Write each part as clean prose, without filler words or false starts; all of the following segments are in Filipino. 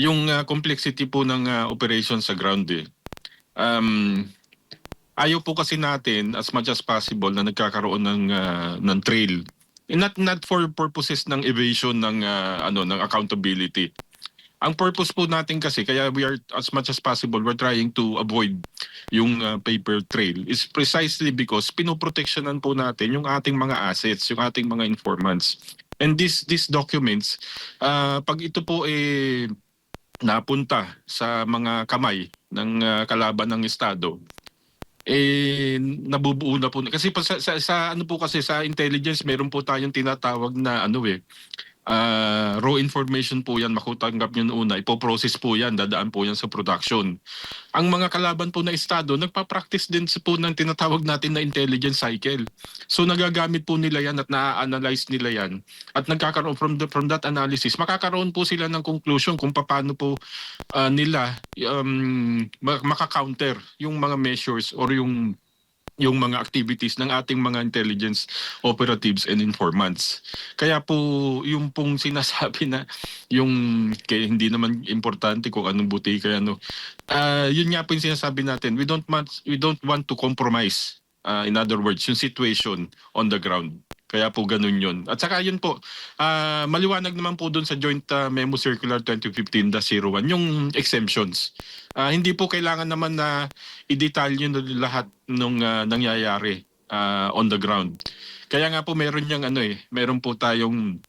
Yung complexity po ng operation sa ground eh. Um, Ayaw po kasi natin as much as possible na nagkakaroon ng trail. Not for purposes ng evasion ng ng accountability. Ang purpose po natin kasi kaya we are as much as possible we're trying to avoid yung paper trail is precisely because pinoproteksyonan po natin yung ating mga assets, yung ating mga informants. And these documents pag ito po napunta sa mga kamay ng kalaban ng estado nabubuo na po kasi sa ano po kasi sa intelligence meron po tayong tinatawag na raw information po yan, makutanggap nyo una, ipoprocess po yan, dadaan po yan sa production. Ang mga kalaban po na estado, nagpa-practice din po ng tinatawag natin na intelligence cycle. So nagagamit po nila yan at na-analyze nila yan. At nagkakaroon from that analysis, makakaroon po sila ng conclusion kung paano po nila maka-counter yung mga measures or yung mga activities ng ating mga intelligence operatives and informants. Kaya po yung pong sinasabi na yung hindi naman importante kung anong buti kaya yun nga po yung sinasabi natin, we don't want to compromise, in other words, yung situation on the ground. Kaya po ganun yun. At saka yun po, maliwanag naman po dun sa Joint Memo Circular 2015-01, yung exemptions. Hindi po kailangan naman na i-detalye lahat ng nangyayari on the ground. Kaya nga po meron yung meron po tayong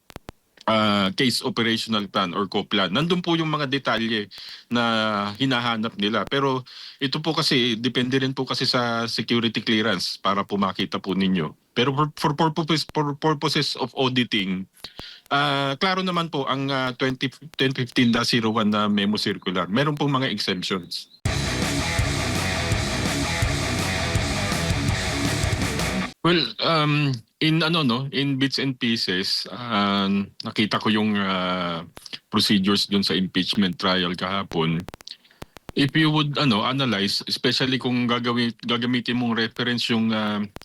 case operational plan or COPLAN. Nandun po yung mga detalye na hinahanap nila. Pero ito po kasi, depende rin po kasi sa security clearance para po makita po ninyo. Pero for purposes of auditing, klaro naman po ang 2010-15-01 na memo circular. Meron pong mga exemptions. Well, in bits and pieces, nakita ko yung procedures dun sa impeachment trial kahapon. If you would analyze, especially kung gagamitin mong reference yung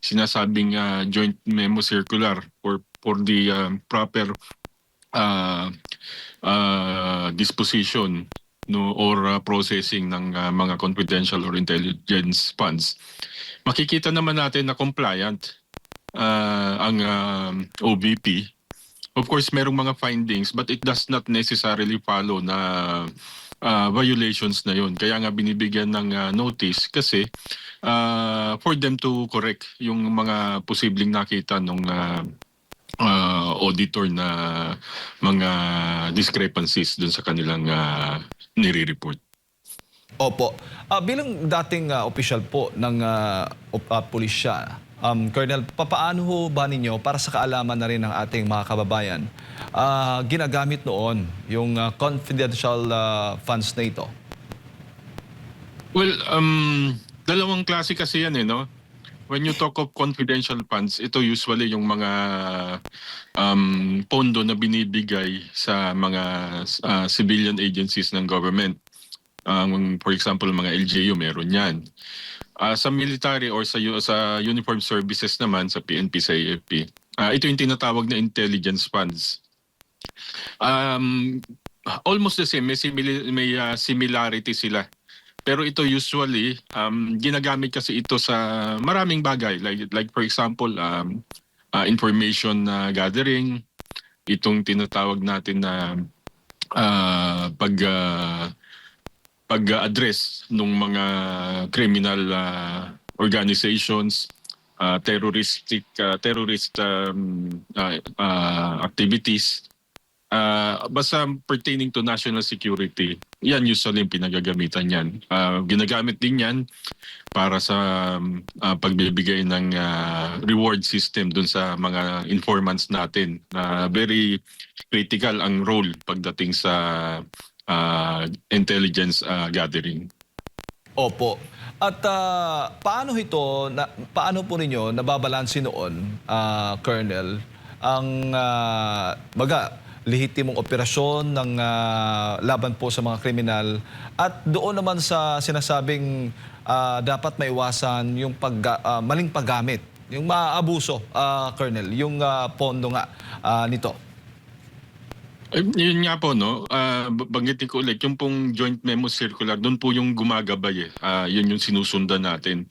sinasabing joint memo circular for the proper disposition or processing ng mga confidential or intelligence funds, makikita naman natin na compliant ang OVP. Of course, merong mga findings but it does not necessarily follow na violations na yun. Kaya nga binibigyan ng notice kasi for them to correct yung mga posibleng nakita ng auditor na mga discrepancies dun sa kanilang nire-report. Opo. Bilang dating opisyal po ng pulisya, Colonel, papaano ho ba ninyo para sa kaalaman na rin ng ating mga kababayan ginagamit noon yung confidential funds na ito? Well, dalawang klase kasi yan no? When you talk of confidential funds, ito usually yung mga pondo na binibigay sa mga civilian agencies ng government. For example, mga LGU, meron yan. Sa military or sa uniform services naman, sa PNP, sa AFP, ito yung tinatawag na intelligence funds. Almost the same, may similarity sila. Pero ito usually, ginagamit kasi ito sa maraming bagay. Like for example, information gathering, itong tinatawag natin na pag-address ng mga criminal organizations, terrorist activities, basta pertaining to national security, yan usually yung pinagagamitan yan. Ginagamit din yan para sa pagbibigay ng reward system dun sa mga informants natin. Very critical ang role pagdating sa intelligence gathering. Opo. At paano po ninyo nababalansin noon, Colonel, ang lehitimong operasyon ng laban po sa mga kriminal at doon naman sa sinasabing dapat maiwasan yung maling paggamit, yung maabuso, Colonel, yung pondo nga nito? Yun nga po, no? Banggitin ko ulit, yung pong joint memo circular, doon po yung gumagabay eh. Yun yung sinusundan natin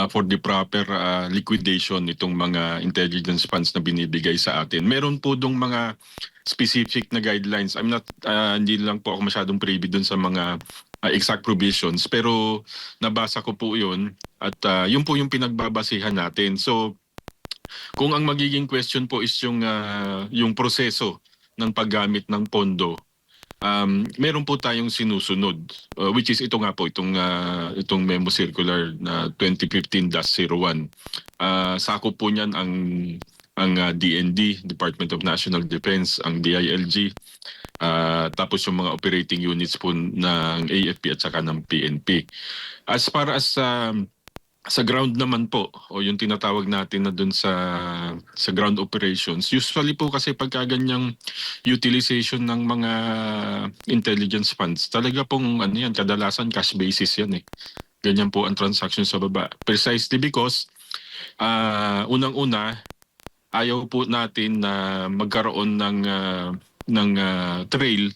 for the proper liquidation nitong mga intelligence funds na binibigay sa atin. Meron po dong mga specific na guidelines. Hindi lang po ako masyadong privy doon sa mga exact provisions, pero nabasa ko po yun at yun po yung pinagbabasihan natin. So, kung ang magiging question po is yung proseso ng paggamit ng pondo, meron po tayong sinusunod, which is ito nga po, itong memo circular na 2015-01. Sakop po niyan ang DND, Department of National Defense, ang DILG, tapos yung mga operating units po ng AFP at saka ng PNP. As far as sa ground naman po o yung tinatawag natin na dun sa ground operations, usually po kasi pagka ganyang utilization ng mga intelligence funds, talaga pong ano yan, kadalasan cash basis yan eh. Ganyan po ang transaction sa baba. Precisely because unang-una, ayaw po natin na magkaroon ng trail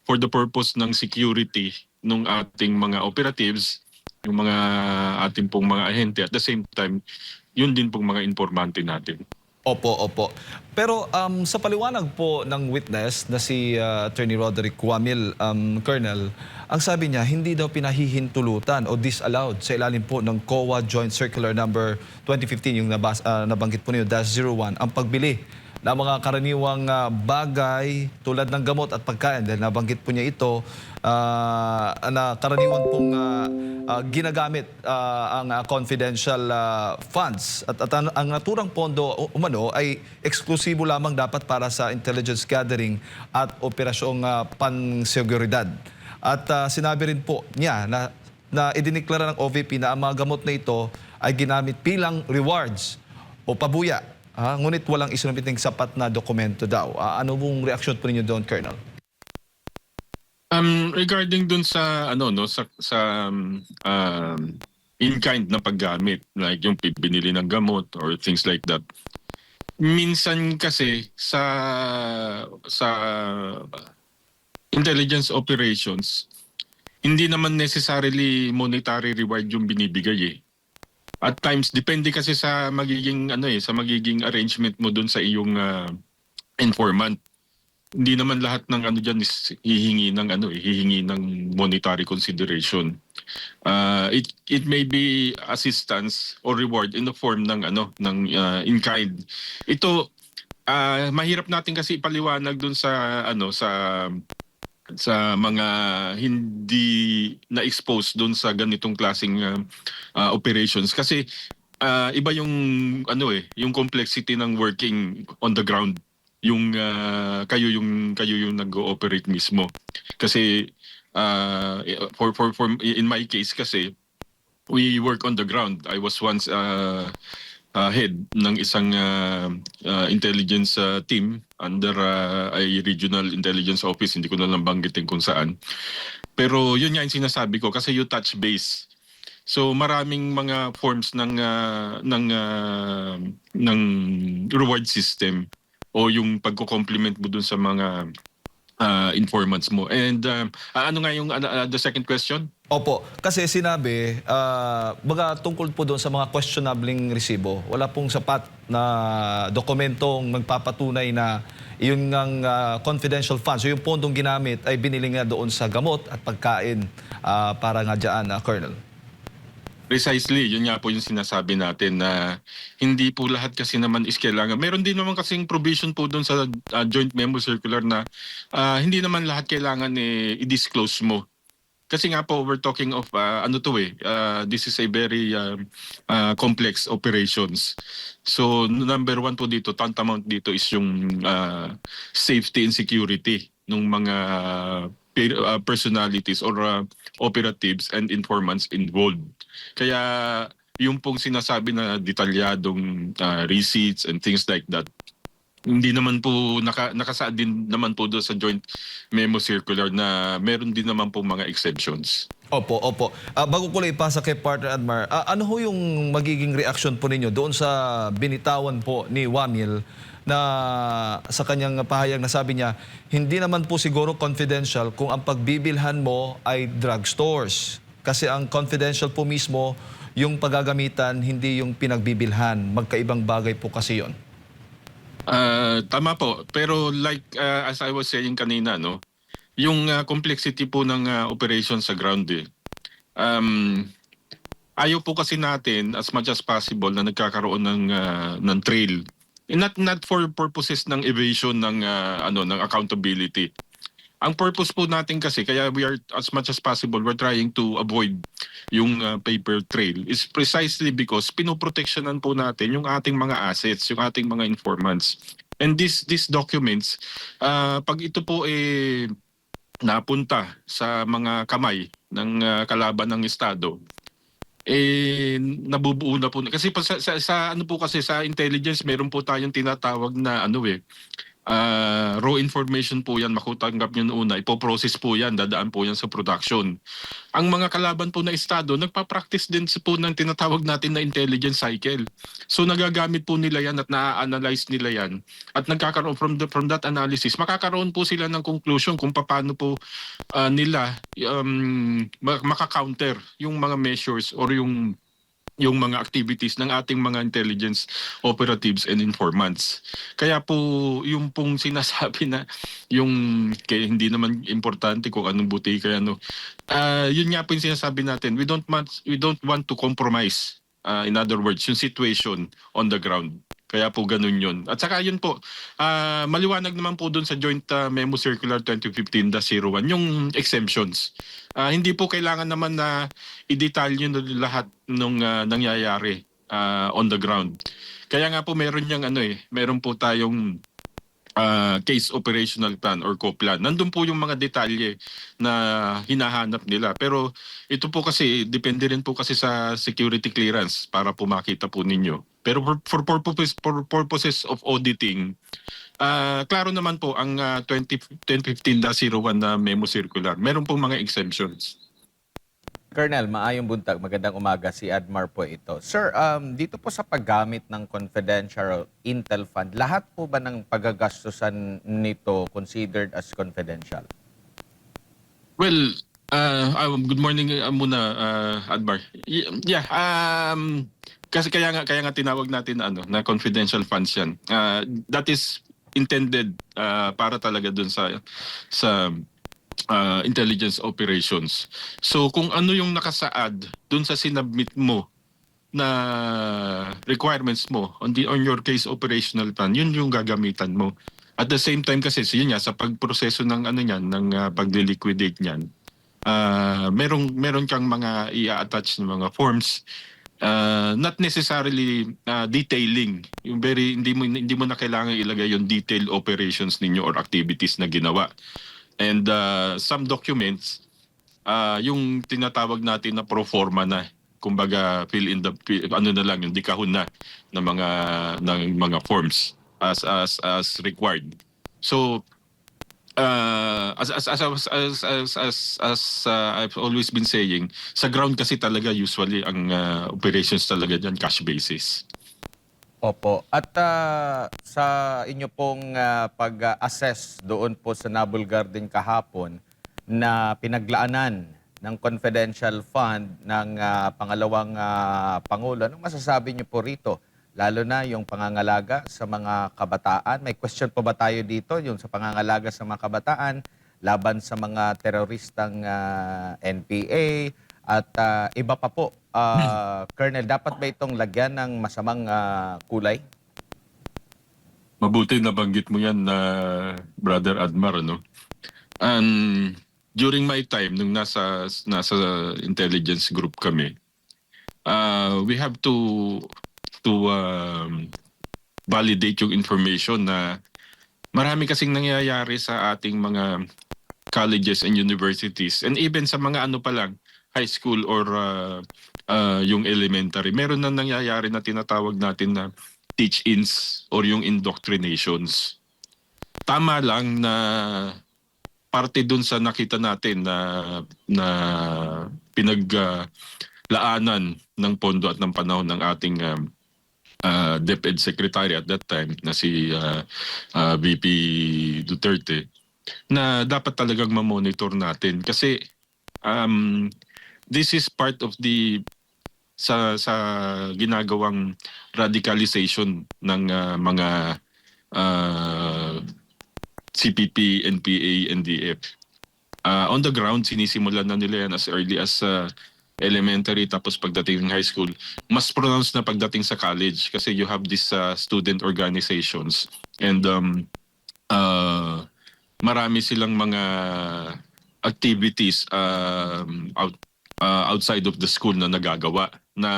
for the purpose ng security ng ating mga operatives, yung mga ating pong mga ahente. At the same time, yun din pong mga informante natin. Opo, opo. Pero sa paliwanag po ng witness na si Attorney Roderick Wamil, Colonel, ang sabi niya, hindi daw pinahihintulutan o disallowed sa ilalim po ng COA Joint Circular Number 2015, yung nabanggit po niyo, -01, ang pagbili ng mga karaniwang bagay tulad ng gamot at pagkain. Dahil nabanggit po niya ito na karaniwan pong ginagamit ang confidential funds. At ang naturang pondo umano ay eksklusibo lamang dapat para sa intelligence gathering at operasyong panseguridad. At sinabi rin po niya na idiniklara ng OVP na ang mga gamot na ito ay ginamit bilang rewards o pabuya. Ngunit walang isinumiting sapat na dokumento daw. Ano mong reaksyon po ninyo doon, Colonel? Regarding dun sa in-kind na paggamit, like yung binili ng gamot or things like that. Minsan kasi sa intelligence operations, hindi naman necessarily monetary reward yung binibigay eh. At times depende kasi sa magiging sa magiging arrangement mo dun sa iyong informant. Hindi naman lahat ng diyan is hihingi ng hihingi ng monetary consideration. It may be assistance or reward in the form ng in kind. Ito mahirap natin kasi ipaliwanag dun sa mga hindi na-expose doon sa ganitong klaseng operations kasi iba yung yung complexity ng working on the ground, yung kayo yung nag-ooperate mismo kasi for in my case kasi we work on the ground. I was once head ng isang intelligence team under a regional intelligence office. Hindi ko na lang banggitin kung saan. Pero yun nga yung sinasabi ko kasi you touch base. So maraming mga forms ng reward system o yung pagko-compliment mo dun sa mga informants mo. And ano nga yung the second question? Opo, kasi sinabi, baga tungkol po doon sa mga questionabling resibo, wala pong sapat na dokumentong magpapatunay na yung ng confidential funds, so yung pondong ginamit ay binili nga doon sa gamot at pagkain para nga dyan, Colonel. Precisely, yun nga po yung sinasabi natin na hindi po lahat kasi naman is kailangan. Meron din naman kasing provision po doon sa joint memo circular na hindi naman lahat kailangan i-disclose mo. Kasi nga po, we're talking of, this is a very complex operations. So, number one po dito, tantamount dito is yung safety and security ng mga personalities or operatives and informants involved. Kaya yung pong sinasabi na detalyadong receipts and things like that, hindi naman po nakasaad din naman po doon sa joint memo circular na meron din naman po mga exceptions. Opo, opo. Bago ko lang ipasa kay partner Admar, ano ho yung magiging reaksyon po ninyo doon sa binitawan po ni Wamil na sa kanyang pahayag na sabi niya, hindi naman po siguro confidential kung ang pagbibilhan mo ay drugstores. Kasi ang confidential po mismo, yung paggagamitan, hindi yung pinagbibilhan. Magkaibang bagay po kasi yon. Tama po. Pero like as I was saying kanina, no, yung complexity po ng operation sa ground eh. Um, Ayaw po kasi natin as much as possible na nagkakaroon ng trail. Not for purposes ng evasion ng ng accountability. Ang purpose po natin kasi kaya we are as much as possible we're trying to avoid yung paper trail is precisely because pinoproteksyonan po natin yung ating mga assets, yung ating mga informants. And these documents pag ito po napunta sa mga kamay ng kalaban ng estado nabubuo na po kasi sa ano po kasi sa intelligence meron po tayong tinatawag na raw information po yan, makutanggap nyo una, ipoprocess po yan, dadaan po yan sa production. Ang mga kalaban po na estado, nagpa-practice din po ng tinatawag natin na intelligence cycle. So nagagamit po nila yan at na-analyze nila yan. At nagkakaroon from that analysis, makakaroon po sila ng conclusion kung paano po nila makakounter yung mga measures or yung mga activities ng ating mga intelligence operatives and informants. Kaya po yung pong sinasabi na yung hindi naman importante kung anong buti kaya yun nga po yung sinasabi natin, we don't want to compromise, in other words, yung situation on the ground. Kaya po ganun yun. At saka yun po, maliwanag naman po dun sa Joint Memo Circular 2015-01 yung exemptions. Hindi po kailangan naman na i-detalye lahat ng nangyayari on the ground. Kaya nga po meron meron po tayong case operational plan or co-plan. Nandun po yung mga detalye na hinahanap nila. Pero ito po kasi, depende rin po kasi sa security clearance para po makita po ninyo. Pero for purposes of auditing, klaro naman po ang 1015-01 na memo circular. Meron pong mga exemptions. Colonel, maayong buntag. Magandang umaga. Si Admar po ito. Sir, dito po sa paggamit ng confidential intel fund, lahat po ba ng paggagastusan nito considered as confidential? Well, good morning muna, Admar. Yeah, kasi kaya nga tinawag natin na confidential funds 'yan. That is intended para talaga dun sa intelligence operations. So kung ano yung nakasaad dun sa sinubmit mo na requirements mo on your case operational plan, yun yung gagamitan mo. At the same time kasi yun nga sa pagproseso ng pagli-liquidate niyan. Meron kang mga i-attach ng mga forms, not necessarily detailing. Yung hindi mo na kailangan ilagay yung detailed operations ninyo or activities na ginawa. And some documents, yung tinatawag natin na pro forma na, kumbaga fill in the na lang yung dikahon na ng mga forms as required. So as I've always been saying, sa ground kasi talaga usually ang operations talaga diyan cash basis. Opo. At sa inyo pong pag-assess doon po sa Nabulgar din kahapon na pinaglaanan ng confidential fund ng pangalawang Pangulo, anong masasabi niyo po rito? Lalo na yung pangangalaga sa mga kabataan. May question po ba tayo dito yung sa pangangalaga sa mga kabataan laban sa mga teroristang NPA at iba pa po? Colonel, dapat ba itong lagyan ng masamang kulay? Mabuti nabanggit mo yan na Brother Admar, during my time nung nasa intelligence group kami, we have to validate yung information na marami kasing nangyayari sa ating mga colleges and universities and even sa mga pa lang high school or yung elementary. Meron na nangyayari na tinatawag natin na teach-ins or yung indoctrinations. Tama lang na parte dun sa nakita natin na pinaglaanan ng pondo at ng panahon ng ating DepEd Secretary at that time na si VP Duterte, na dapat talagang ma-monitor natin kasi um, this is part of the sa ginagawang radicalization ng mga uh, CPP, NPA, NDF. On the ground, sinisimulan na nila yan as early as elementary, tapos pagdating ng high school. Mas pronounced na pagdating sa college kasi you have these student organizations and uh, marami silang mga activities outside of the school na nagagawa na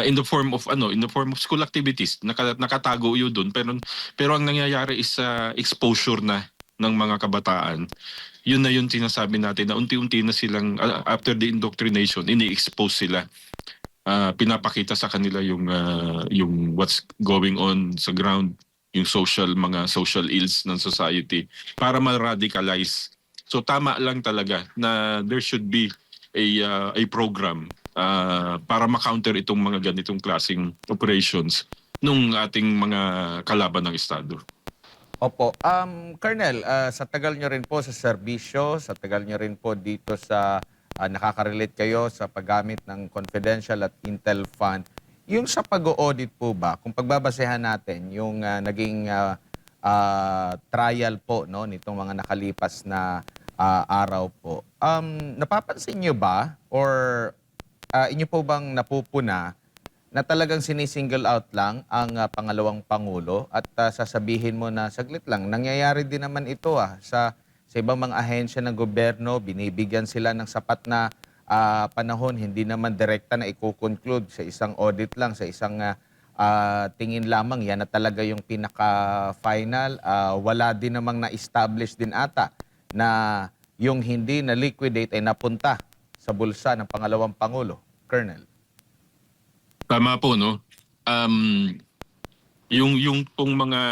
in the form of school activities. Nakatago yun doon, pero ang nangyayari is exposure na ng mga kabataan. Yun na yun sinasabi natin na unti-unti na silang after the indoctrination ini-expose sila. Pinapakita sa kanila yung what's going on sa ground, yung mga social ills ng society para ma-radicalize. So tama lang talaga na there should be a program para ma-counter itong mga ganitong klaseng operations nung ating mga kalaban ng Estado. Opo. Colonel, sa tagal nyo rin po sa serbisyo, sa tagal nyo rin po dito sa nakaka-relate kayo sa paggamit ng confidential at intel fund, yung sa pag-audit po ba, kung pagbabasehan natin yung naging trial po no, nitong mga nakalipas na araw po, napapansin nyo ba or inyo po bang napupuna na talagang sinisingle out lang ang pangalawang pangulo at sasabihin mo na saglit lang, nangyayari din naman ito sa ibang mga ahensya ng gobyerno, binibigyan sila ng sapat na panahon, hindi naman direkta na i-conclude sa isang audit lang, sa isang tingin lamang, yan na talaga yung pinaka-final. Wala din namang na-establish din ata na yung hindi na-liquidate ay napunta sa bulsa ng pangalawang pangulo, Colonel. Tama po, no? Yung pong mga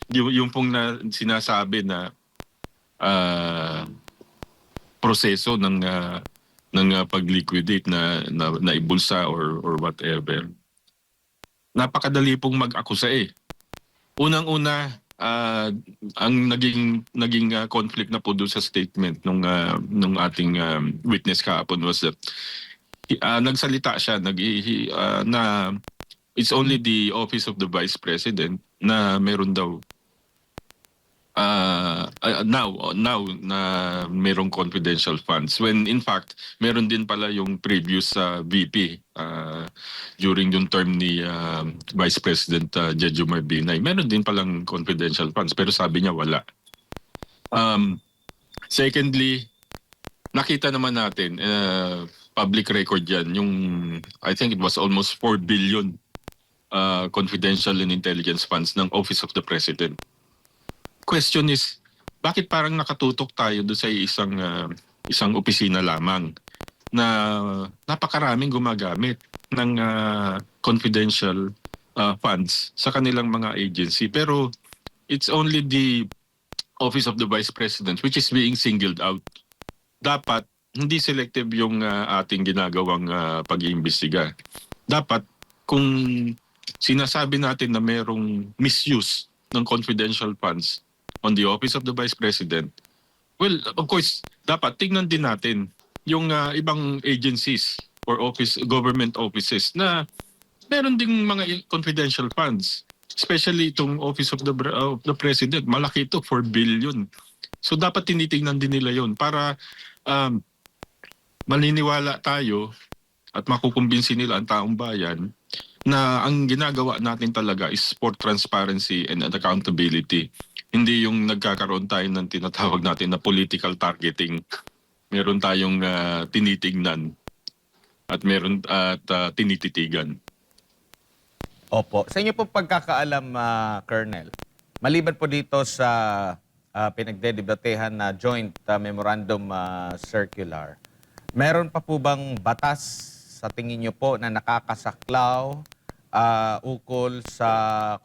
yung pong sinasabi na proseso ng pag-liquidate na ibulsa or whatever. Napakadali pong mag-akusa eh. Unang-una, ang naging conflict na po doon sa statement nung ating witness kahapon was that nagsalita siya na it's only the office of the Vice President na meron daw now na merong confidential funds, when in fact meron din pala yung previous VP during yung term ni Vice President Jejomar Binay, meron din palang confidential funds pero sabi niya wala. Secondly, nakita naman natin public record yan, yung I think it was almost 4 billion confidential and intelligence funds ng Office of the President. Question is, bakit parang nakatutok tayo doon sa isang opisina lamang na napakaraming gumagamit ng confidential funds sa kanilang mga agency, pero it's only the Office of the Vice President which is being singled out. Dapat hindi selective yung ating ginagawang pag-iimbestiga. Dapat kung sinasabi natin na merong misuse ng confidential funds on the Office of the Vice President, well, of course, dapat tingnan din natin yung ibang agencies or government offices na meron ding mga confidential funds. Especially itong Office of the President, malaki ito, 4 billion. So dapat tinitingnan din nila yon para maniniwala tayo at makukumbinsi nila ang taong bayan na ang ginagawa natin talaga is for transparency and accountability. Hindi yung nagkakaroon tayo ng tinatawag natin na political targeting. Meron tayong tinitingnan at tinititigan. Opo. Sa inyo po pagkakaalam, Colonel, maliban po dito sa pinagdedebatehan na joint memorandum circular, meron pa po bang batas sa tingin nyo po na nakakasaklaw ukol sa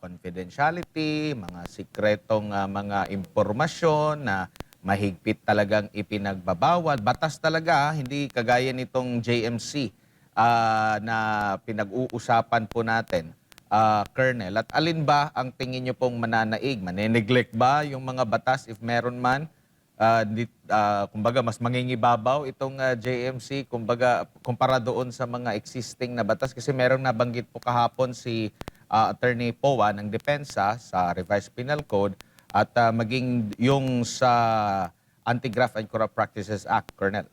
confidentiality, mga sikretong mga impormasyon na mahigpit talagang ipinagbabawal. Batas talaga, hindi kagaya nitong JMC na pinag-uusapan po natin, Colonel. At alin ba ang tingin niyo pong mananaig? Maneneglect ba yung mga batas if meron man? Kumbaga, mas mangingibabaw itong JMC kumpara doon sa mga existing na batas. Kasi merong nabanggit po kahapon si Attorney Poa ng Depensa sa Revised Penal Code at maging yung sa Anti-Graft and Corrupt Practices Act, Colonel.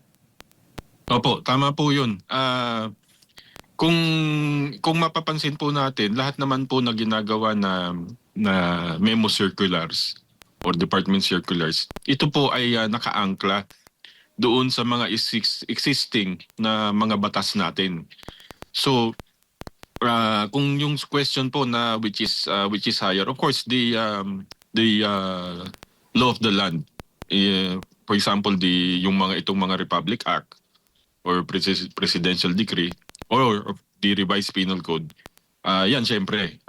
Opo, tama po yun. Kung kung mapapansin po natin, lahat naman po na ginagawa na memo circulars or department circulars, ito po ay nakaangkla doon sa mga existing na mga batas natin. So, kung yung question po na which is higher, of course the law of the land. For example, yung itong mga Republic Act or presidential decree or the revised penal code. Yan syempre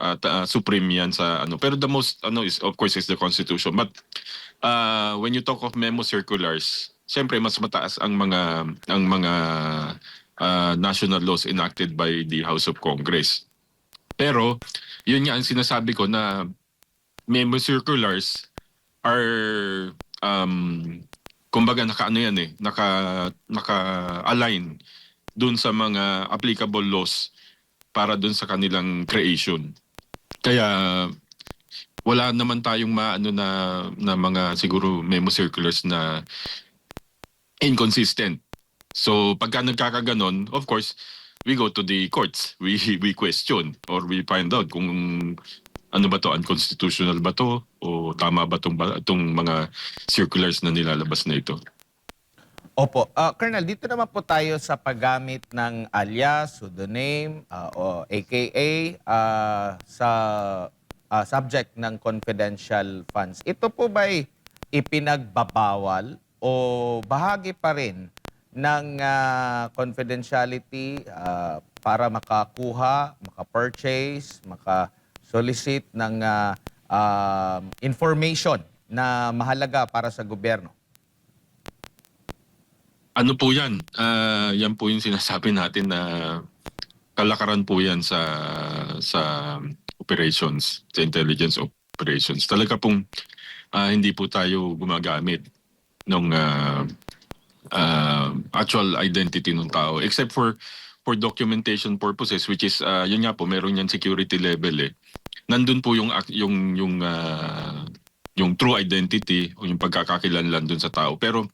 supreme yan sa ano. Pero the most is of course is the constitution. But when you talk of memo circulars, syempre mas mataas ang mga national laws enacted by the House of Congress. Pero yun nga ang sinasabi ko na memo circulars are kumbaga naka-ano yan naka-align dun sa mga applicable laws para dun sa kanilang creation. Kaya wala naman tayong maano na mga siguro memo circulars na inconsistent. So pagka nagkakaganon, of course, we go to the courts. We question or we find out kung ano ba to, unconstitutional ba to o tama ba itong mga circulars na nilalabas na ito. Opo. Colonel, dito naman po tayo sa paggamit ng alias, pseudonym, o AKA sa subject ng confidential funds. Ito po ba'y ipinagbabawal o bahagi pa rin ng confidentiality para makakuha, maka-purchase, maka-solicit ng information na mahalaga para sa gobyerno? Ano po yan? Yan po yung sinasabi natin na kalakaran po yan sa operations, sa intelligence operations. Talaga pong hindi po tayo gumagamit ng actual identity ng tao except for documentation purposes, which is yun nga po, meron yan security level Nandun po yung true identity o yung pagkakakilanlan dun sa tao. Pero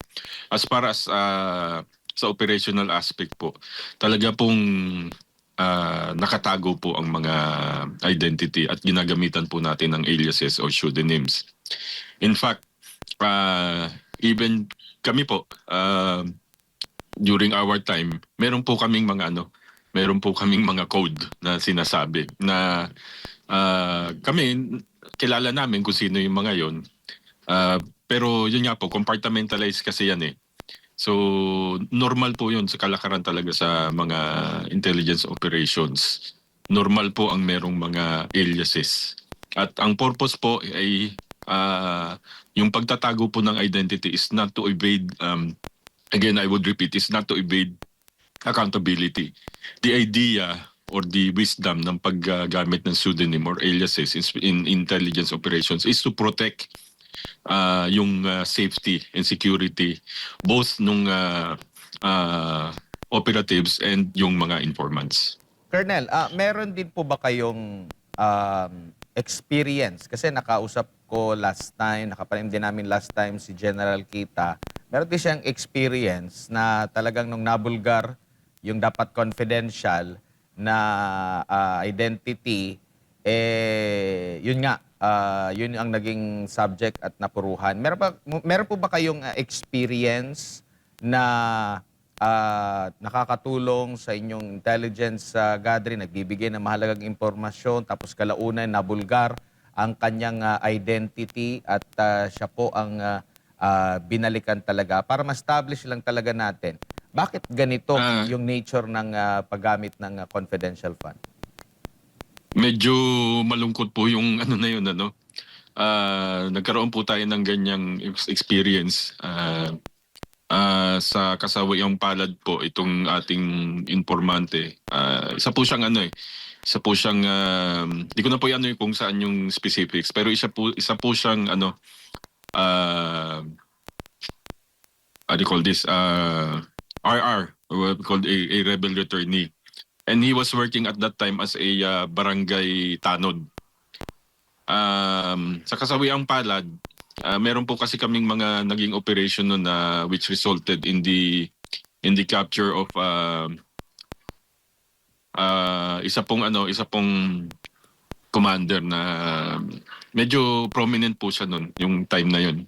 as far as sa operational aspect po, talaga pong nakatago po ang mga identity at ginagamitan po natin ng aliases or pseudonyms. In fact, even kami po, during our time, meron po kaming mga code na sinasabi na kami, kilala namin kung sino yung mga yon. Pero yun nga po, compartmentalized kasi yan So, normal po yun sa kalakaran talaga sa mga intelligence operations. Normal po ang merong mga aliases. At ang purpose po ay yung pagtatago po ng identity is not to evade, again, I would repeat, is not to evade accountability. The idea or the wisdom ng paggamit ng pseudonym or aliases in intelligence operations is to protect yung safety and security both nung operatives and yung mga informants. Colonel, meron din po ba kayong experience? Kasi nakausap ko last time, nakapanim din namin last time si General Kita. Meron din siyang experience na talagang nung nabulgar yung dapat confidential na identity, yun nga, yun ang naging subject at napuruhan. Meron po ba kayong experience na nakakatulong sa inyong intelligence gathering, nagbibigay ng mahalagang impormasyon, tapos kalaunan nabulgar ang kanyang identity at siya po ang binalikan talaga para ma-establish lang talaga natin bakit ganito yung nature ng paggamit ng confidential fund? Medyo malungkot po yung ano na yun nagkaroon po tayo ng ganyang experience sa Kasawayang Palad po itong ating informante. Isa po siyang isa po siyang di ko na po ano kung saan yung specifics, pero isa po siyang uh, how do you call this? RR, what we called a rebel returnee. And he was working at that time as a barangay tanod. Sa Kasawiang Palad, meron po kasi kaming mga naging operation nun na which resulted in the capture of isa pong commander na medyo prominent po siya nun yung time na yun.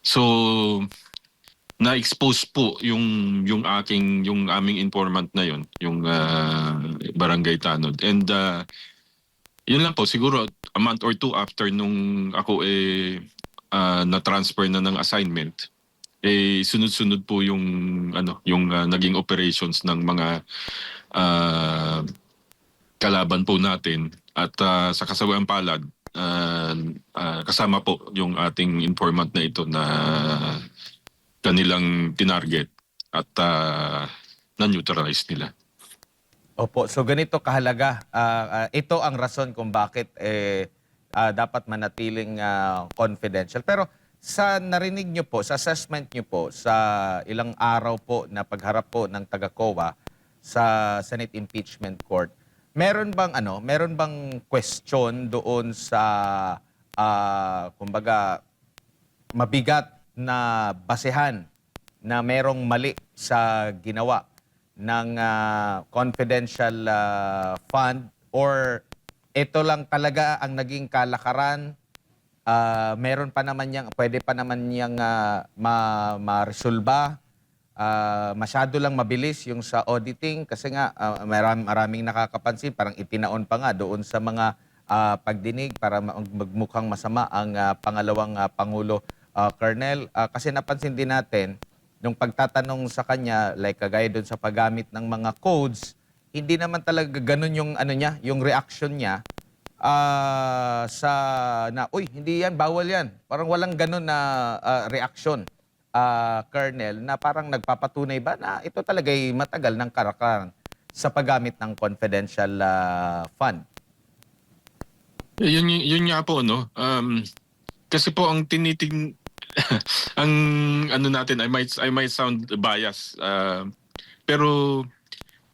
So na-expose po yung aming informant na yun, yung barangay tanod. And yun lang po, siguro a month or two after nung ako na-transfer na ng assignment, sunod-sunod po yung naging operations ng mga kalaban po natin. At sa Kasawayang Palad, kasama po yung ating informant na ito na kanilang tinarget at na-neutralize nila. Opo, so ganito kahalaga. Ito ang rason kung bakit dapat manatiling confidential. Pero sa narinig nyo po, sa assessment nyo po, sa ilang araw po na pagharap po ng taga-COA sa Senate Impeachment Court, meron bang question doon sa kumbaga mabigat na basehan na merong mali sa ginawa ng confidential fund, or ito lang talaga ang naging kalakaran? Meron pa naman pwede pa naman niyang ma-resolba? Masyado lang mabilis yung sa auditing kasi nga maraming nakakapansin, parang itinaon pa nga doon sa mga pagdinig para magmukhang masama ang pangalawang Pangulo, Colonel. Kasi napansin din natin nung pagtatanong sa kanya, like kagaya doon sa paggamit ng mga codes, hindi naman talaga ganun yung yung reaction niya uy, hindi yan, bawal yan. Parang walang ganun na reaction, Colonel, na parang nagpapatunay ba na ito talaga ay matagal ng karakaran sa paggamit ng confidential fund. Yun nga po, no? Kasi po ang ang natin, I might sound biased, pero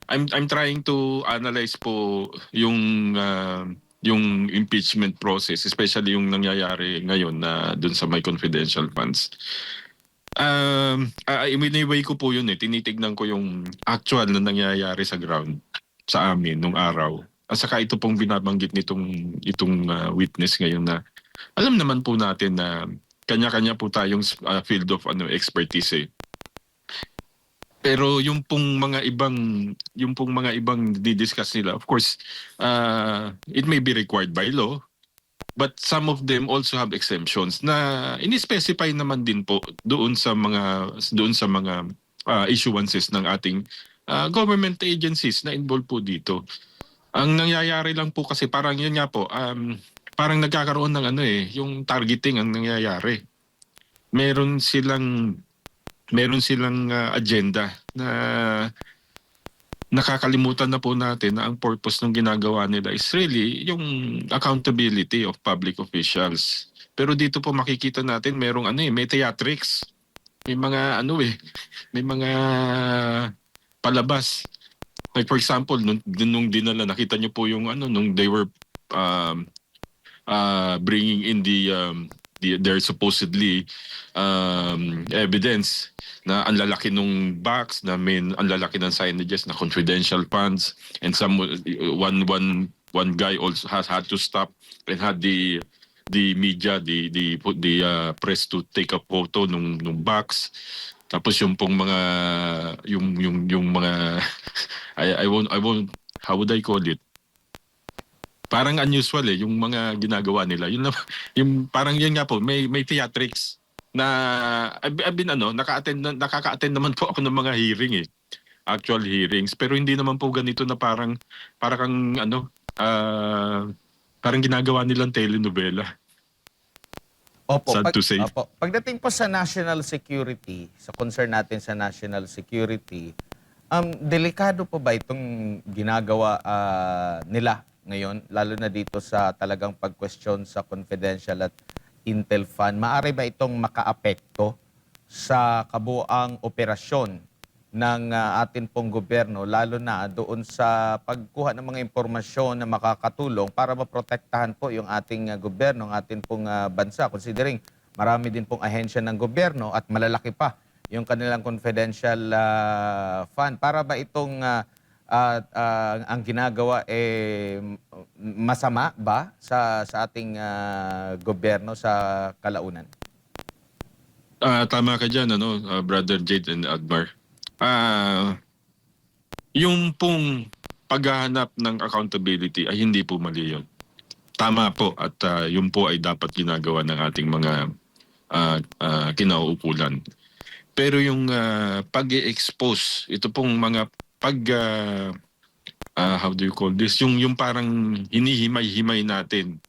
I'm trying to analyze po yung impeachment process, especially yung nangyayari ngayon na dun sa my confidential funds. Way ko po yun tinitignan ko yung actual na nangyayari sa ground sa amin nung araw. At saka ito pong binabanggit itong witness ngayon na alam naman po natin na kanya-kanya po tayong field of expertise. Pero yung pong mga ibang di-discuss nila, of course, it may be required by law, but some of them also have exemptions na ini-specify naman din po doon sa mga issuances ng ating government agencies na involved po dito. Ang nangyayari lang po kasi parang yun nga po, parang nagkakaroon ng yung targeting ang nangyayari. Meron silang agenda na nakakalimutan na po natin na ang purpose ng ginagawa nila is really yung accountability of public officials. Pero dito po makikita natin merong may theatrics. May mga may mga palabas. Like for example, nung dinala, nakita niyo po yung nung they were bringing in their supposedly evidence na ang lalaki nung box, na ang lalaki ng signages na confidential funds, and one guy also had to stop and had the media, the press to take a photo nung box. Tapos yung pong mga yung mga I won't how would I call it, parang unusual yung mga ginagawa nila. Yun lang, yung parang yun nga po, may theatrics na I've been nakaka-attend naman po ako ng mga hearing actual hearings, pero hindi naman po ganito na parang Parang ginagawa nilang telenovela, Opo, sad to say. pagdating po sa national security, sa concern natin sa national security, delikado po ba itong ginagawa nila ngayon, lalo na dito sa talagang pag-question sa confidential at intel fund? Maaari ba itong makaapekto sa kabuang operasyon ng atin pong gobyerno, lalo na doon sa pagkuha ng mga impormasyon na makakatulong para maprotektahan po yung ating gobyerno, ang atin pong bansa, considering marami din pong ahensya ng gobyerno at malalaki pa yung kanilang confidential fund. Para ba itong ang ginagawa masama ba sa ating gobyerno sa kalaunan? Tama ka dyan, Brother Jade and Admar. Yung pong paghahanap ng accountability ay hindi po mali yun. Tama po at yun po ay dapat ginagawa ng ating mga kinauukulan. Pero yung pag-expose, ito pong mga how do you call this? Yung parang hinihimay-himay natin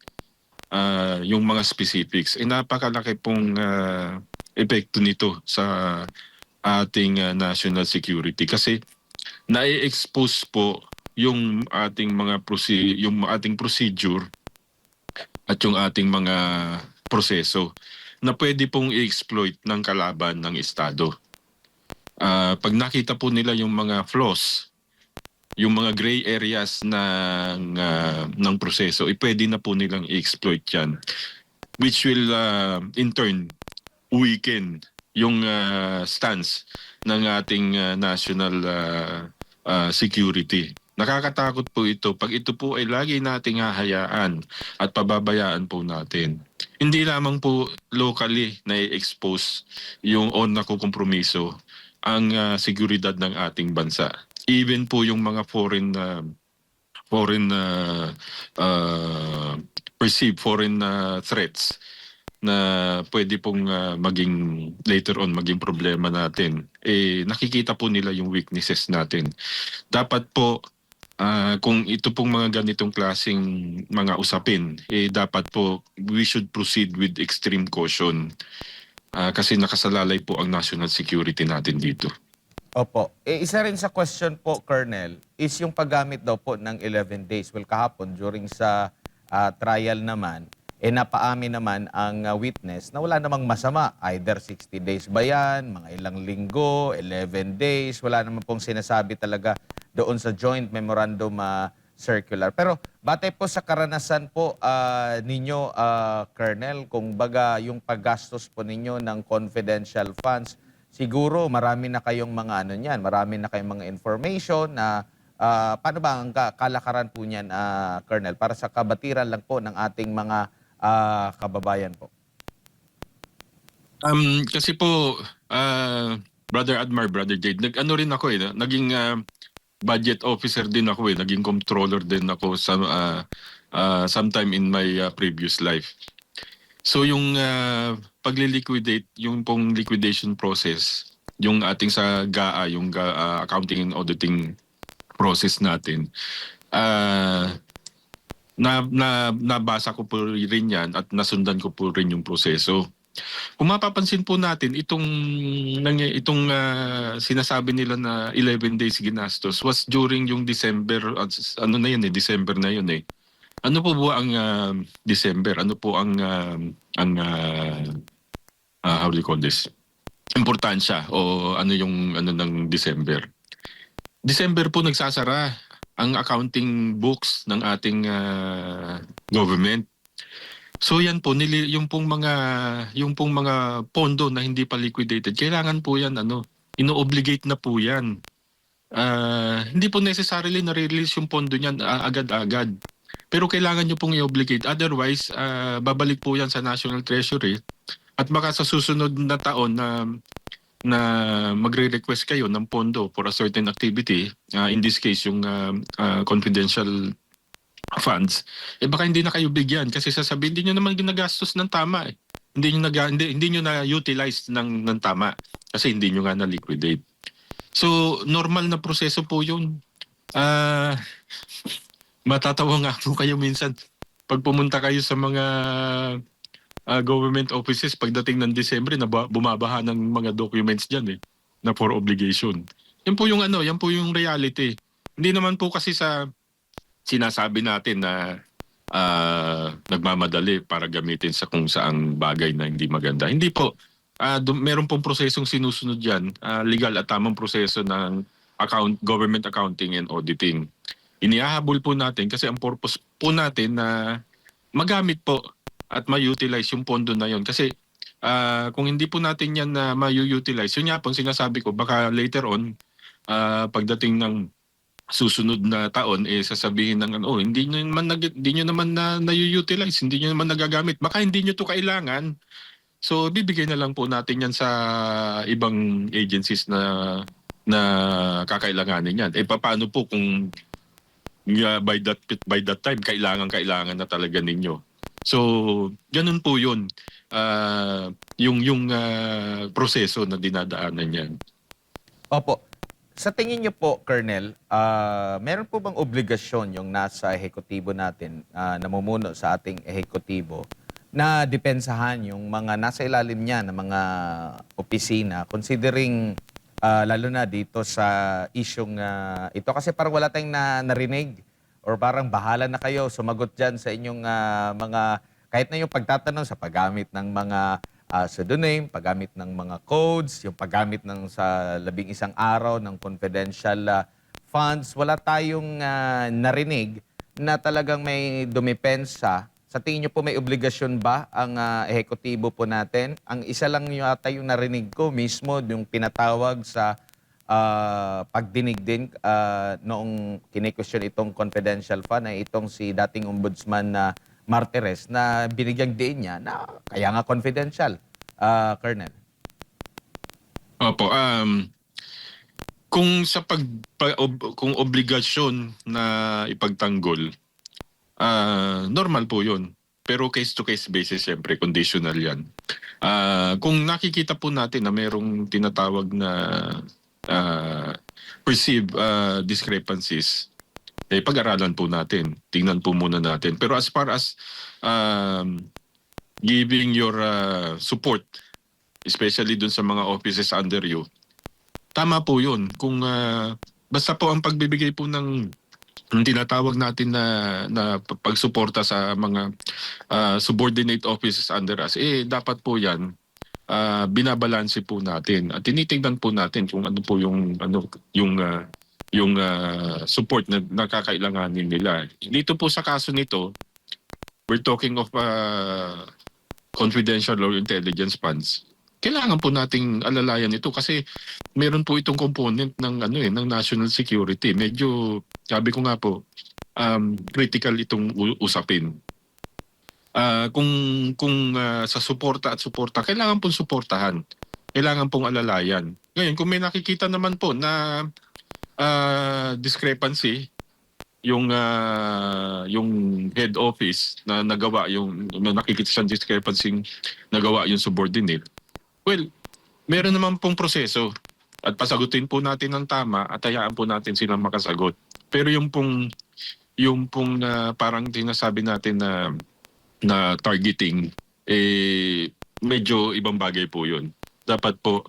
yung mga specifics. Napakalaki pong epekto nito sa ating national security kasi na-expose po yung ating yung ating procedure at yung ating mga proseso na pwede pong i-exploit ng kalaban ng Estado. Pag nakita po nila yung mga flaws, yung mga gray areas ng proseso, pwede na po nilang i-exploit yan, which will in turn weaken yung stance ng ating national security. Nakakatakot po ito pag ito po ay lagi nating hahayaan at pababayaan po natin. Hindi lamang po locally na i-expose yung nakukompromiso ang seguridad ng ating bansa. Even po yung mga perceived foreign threats na pwede pong maging later on maging problema natin, nakikita po nila yung weaknesses natin. Dapat po kung ito pong mga ganitong klaseng mga usapin, dapat po we should proceed with extreme caution kasi nakasalalay po ang national security natin dito. Opo. Isa rin sa question po, Colonel, is yung paggamit daw po ng 11 days. Well, kahapon, during sa trial naman, napaamin naman ang witness na wala namang masama. Either 60 days ba yan, mga ilang linggo, 11 days, wala naman pong sinasabi talaga doon sa joint memorandum circular. Pero batay po sa karanasan po ninyo, Colonel, kung baga yung paggastos po ninyo ng confidential funds, siguro marami na kayong mga marami na kayong mga information na paano ba ang kalakaran po niyan, Colonel, para sa kabatiran lang po ng ating mga kababayan po. Kasi po, Brother Admar, Brother Jade, nag-ano rin ako naging budget officer din ako naging controller din ako sa sometime in my previous life. So yung pagli-liquidate, yung pong liquidation process, yung ating sa GAA, yung accounting and auditing process natin, nabasa ko po rin yan at nasundan ko po rin yung proseso. Kung mapapansin po natin, itong sinasabi nila na 11 days ginastos was during yung December, December na yun . Ano po ba ang December? Ano po ang how do you call this? Importansya o ano yung ng December? December po nagsasara ang accounting books ng ating government. So yan po yung pong mga pondo na hindi pa liquidated, kailangan po yan ino-obligate na po yan. Hindi po necessarily na-release yung pondo niyan agad-agad. Pero kailangan nyo pong i-obligate. Otherwise, babalik po yan sa National Treasury at baka sa susunod na taon na magre-request kayo ng pondo for a certain activity, in this case yung confidential funds, baka hindi na kayo bigyan kasi sasabihin hindi nyo naman ginagastos ng tama . Hindi nyo na-utilize ng tama kasi hindi nyo nga na-liquidate. So, normal na proseso po yun. Matatawa nga po kayo minsan pag pumunta kayo sa mga government offices pagdating ng Disyembre na bumabaha ng mga documents diyan na for obligation. Yan po yung reality. Hindi naman po kasi sa sinasabi natin na nagmamadali para gamitin sa kung saang bagay na hindi maganda. Hindi po. Meron pong prosesong sinusunod yan, legal at tamang proseso ng government accounting and auditing. Inihahabol po natin kasi ang purpose po natin na magamit po at ma-utilize yung pondo na yon. Kasi kung hindi po natin yan na ma-utilize, yun nga po sinasabi ko, baka later on, pagdating ng susunod na taon sasabihin ng hindi niyo naman na-utilize, hindi niyo naman nagagamit. Baka hindi niyo to kailangan. So bibigay na lang po natin 'yan sa ibang agencies na kakailanganin 'yan. Paano po kung by that time kailangan na talaga ninyo. So ganun po 'yun. Yung proseso na dinadaanan niyan. Opo. Sa tingin niyo po, Colonel, meron po bang obligasyon yung nasa ehekutibo natin, namumuno sa ating ehekutibo, na depensahan yung mga nasa ilalim niya ng mga opisina, considering lalo na dito sa isyong ito? Kasi parang wala tayong narinig or parang bahala na kayo sumagot dyan sa inyong mga, kahit na yung pagtatanong sa paggamit ng mga pseudonym, paggamit ng mga codes, yung paggamit ng sa 11 araw ng confidential funds, wala tayong narinig na talagang may dumipensa. Sa tingin niyo po may obligasyon ba ang ehekutibo po natin? Ang isa lang yata yung narinig ko mismo, yung pinatawag sa pagdinig din noong kine-question itong confidential fund ay itong si dating ombudsman na Martires na binigyang diin niya na kaya nga confidential, Colonel. Opo, kung sa kung obligasyon na ipagtanggol, normal po 'yun. Pero case to case basis siyempre, conditional 'yan. Kung nakikita po natin na merong tinatawag na perceived discrepancies, pag-aralan po natin. Tingnan po muna natin. Pero as far as giving your support, especially dun sa mga offices under you, tama po yun. Kung basta po ang pagbibigay po ng tinatawag natin na pagsuporta sa mga subordinate offices under us, dapat po yan binabalanse po natin at tinitingnan po natin kung ano po yung support na nakakailanganin nila. Dito po sa kaso nito, we're talking of confidential or intelligence funds. Kailangan po nating alalayan ito kasi meron po itong component ng ng national security. Medyo sabi ko nga po critical itong usapin. Kung sa suporta at suporta, kailangan pong suportahan. Kailangan pong alalayan. Ngayon, kung may nakikita naman po na discrepancy yung head office na nagawa na nakikita siyang discrepancy nagawa yung subordinate, well, meron naman pong proseso at pasagutin po natin ng tama at hayaan po natin silang makasagot. Pero yung pong parang sinasabi natin na targeting, medyo ibang bagay po yun. Dapat po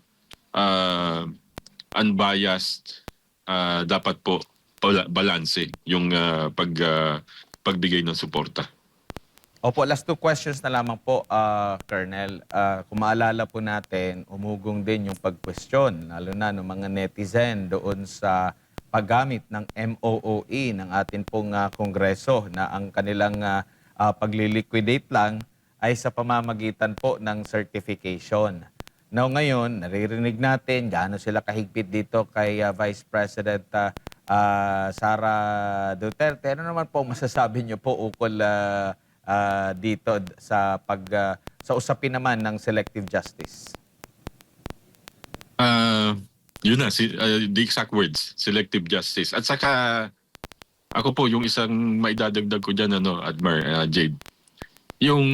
unbiased, dapat po balanse yung pagbigay ng suporta. Opo, last two questions na lamang po, Colonel. Kung maalala po natin, umugong din yung pag-question, lalo na ng mga netizen doon sa paggamit ng MOOE ng atin pong Kongreso na ang kanilang pagliliquidate lang ay sa pamamagitan po ng certification. Now ngayon, naririnig natin gaano sila kahigpit dito kay Vice President Sara Duterte. Ano naman po masasabi niyo po ukol dito sa sa usapin naman ng selective justice? Yun na, the exact words, selective justice. At saka, ako po, yung isang maidadagdag ko dyan, Admar, Jade, yung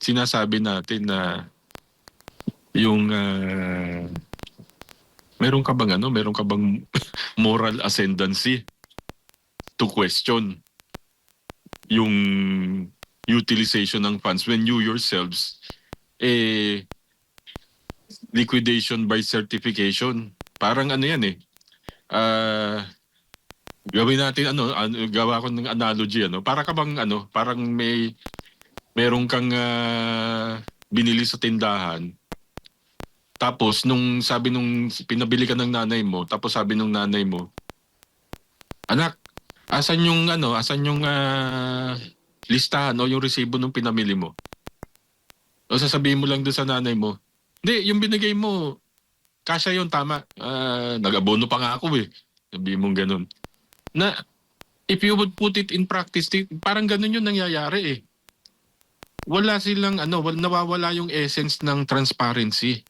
sinasabi natin na yung meron ka bang moral ascendancy to question yung utilization ng funds when you yourselves liquidation by certification. Parang ano yan gawin natin gawa ko ng analogy para ka bang parang merong kang binili sa tindahan. Tapos sabi nung pinabili ka ng nanay mo, tapos sabi nung nanay mo, "Anak, asan yung listahan o yung resibo nung pinamili mo?" O sasabihin mo lang doon sa nanay mo, "Hindi, yung binigay mo, kasya yun, tama. Nag-abono pa nga ako eh." Sabihin mong ganun. Na if you would put it in practice, parang ganun yung nangyayari eh. Wala silang nawawala yung essence ng transparency.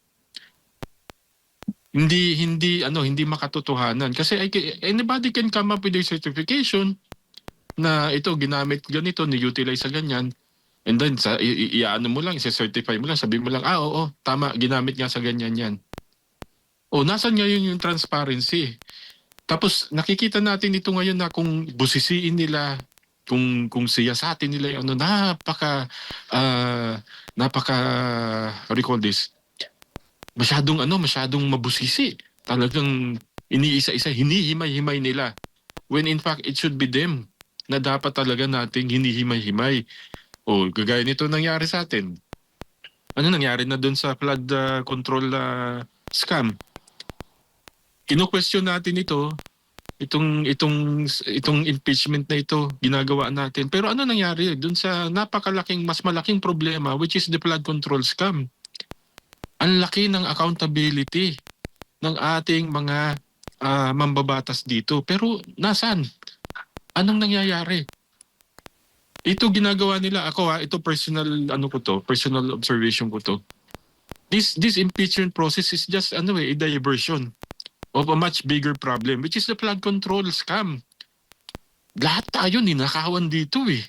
Hindi makatotohanan kasi anybody can come up with a certification na ito ginamit ganito, ni-utilize sa ganyan. And then iaano mo lang, i-certify mo lang, sabihin mo lang, oo, tama, ginamit nga sa ganyan yan. Nasan ngayon yung transparency? Tapos nakikita natin ito ngayon na kung busisiin nila, kung siyasatin nila yung napaka what do you call this? Masyadong mabusisi. Talagang iniisa-isa, hinihimay-himay nila. When in fact, it should be them na dapat talaga nating hinihimay-himay. Gagaya nito nangyari sa atin. Ano nangyari na doon sa flood control scam? Kino-question natin itong impeachment na ito, ginagawa natin. Pero ano nangyari doon sa mas malaking problema, which is the flood control scam? Ang laki ng accountability ng ating mga mambabatas dito. Pero nasaan? Anong nangyayari? Ito ginagawa nila. Ito personal personal observation ko to. This impeachment process is just a diversion of a much bigger problem, which is the flood control scam. Lahat tayo ninakawan dito eh.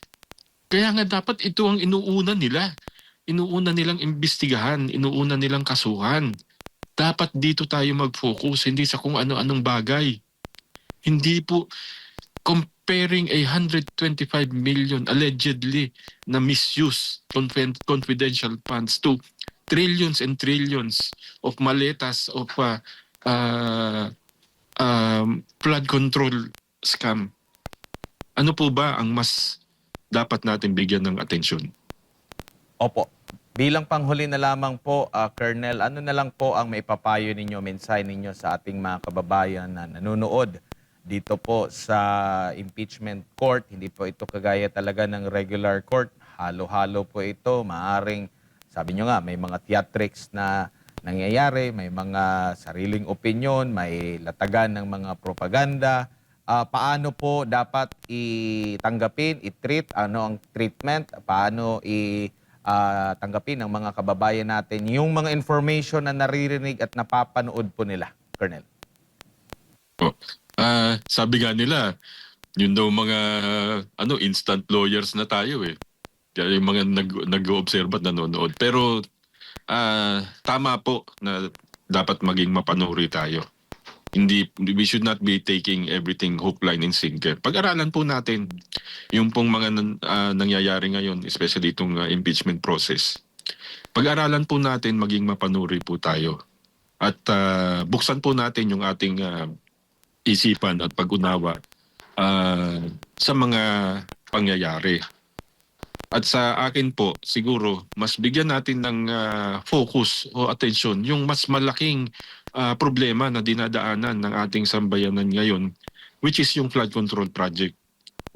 Kaya nga dapat ito ang inuuna nila. Inuuna nilang imbestigahan, inuuna nilang kasuhan. Dapat dito tayo mag-focus, hindi sa kung ano-anong bagay. Hindi po comparing 125 million allegedly na misuse confidential funds to trillions and trillions of maletas of flood control scam. Ano po ba ang mas dapat natin bigyan ng atensyon? Opo. Bilang panghuli na lamang po, Colonel, ano na lang po ang maipapayo ninyo, mensahe ninyo sa ating mga kababayan na nanonood dito po sa impeachment court? Hindi po ito kagaya talaga ng regular court. Halo-halo po ito. Maaring, sabi nyo nga, may mga theatrics na nangyayari, may mga sariling opinyon, may latagan ng mga propaganda. Paano po dapat itanggapin, i-treat, ano ang treatment, paano tanggapin ng mga kababayan natin yung mga information na naririnig at napapanood po nila, Colonel? Sabi nga nila, yun daw mga instant lawyers na tayo eh. Kaya yung mga nag-o-observe at nanonood. Pero tama po na dapat maging mapanuri tayo. We should not be taking everything hook, line, and sinker. Pag-aralan po natin yung pong mga nangyayari ngayon, especially itong impeachment process. Pag-aralan po natin, maging mapanuri po tayo. At buksan po natin yung ating isipan at pag-unawa sa mga pangyayari. At sa akin po, siguro, mas bigyan natin ng focus o atensyon yung mas malaking problema na dinadaanan ng ating sambayanan ngayon, which is yung flood control project.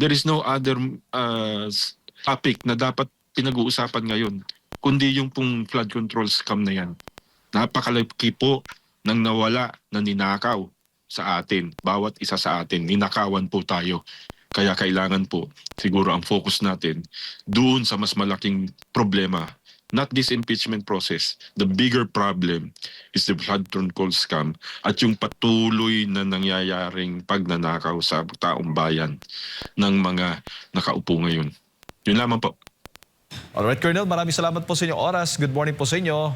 There is no other topic na dapat pinag-uusapan ngayon, kundi yung pong flood control scam na yan. Napakalaki po ng nawala na ninakaw sa atin. Bawat isa sa atin, ninakawan po tayo. Kaya kailangan po, siguro ang focus natin doon sa mas malaking problema. Not this impeachment process. The bigger problem is the flood control scam at yung patuloy na nangyayaring pagnanakaw sa taong bayan ng mga nakaupo ngayon. Yun lamang po. Alright, Colonel, maraming salamat po sa inyong oras. Good morning po sa inyo.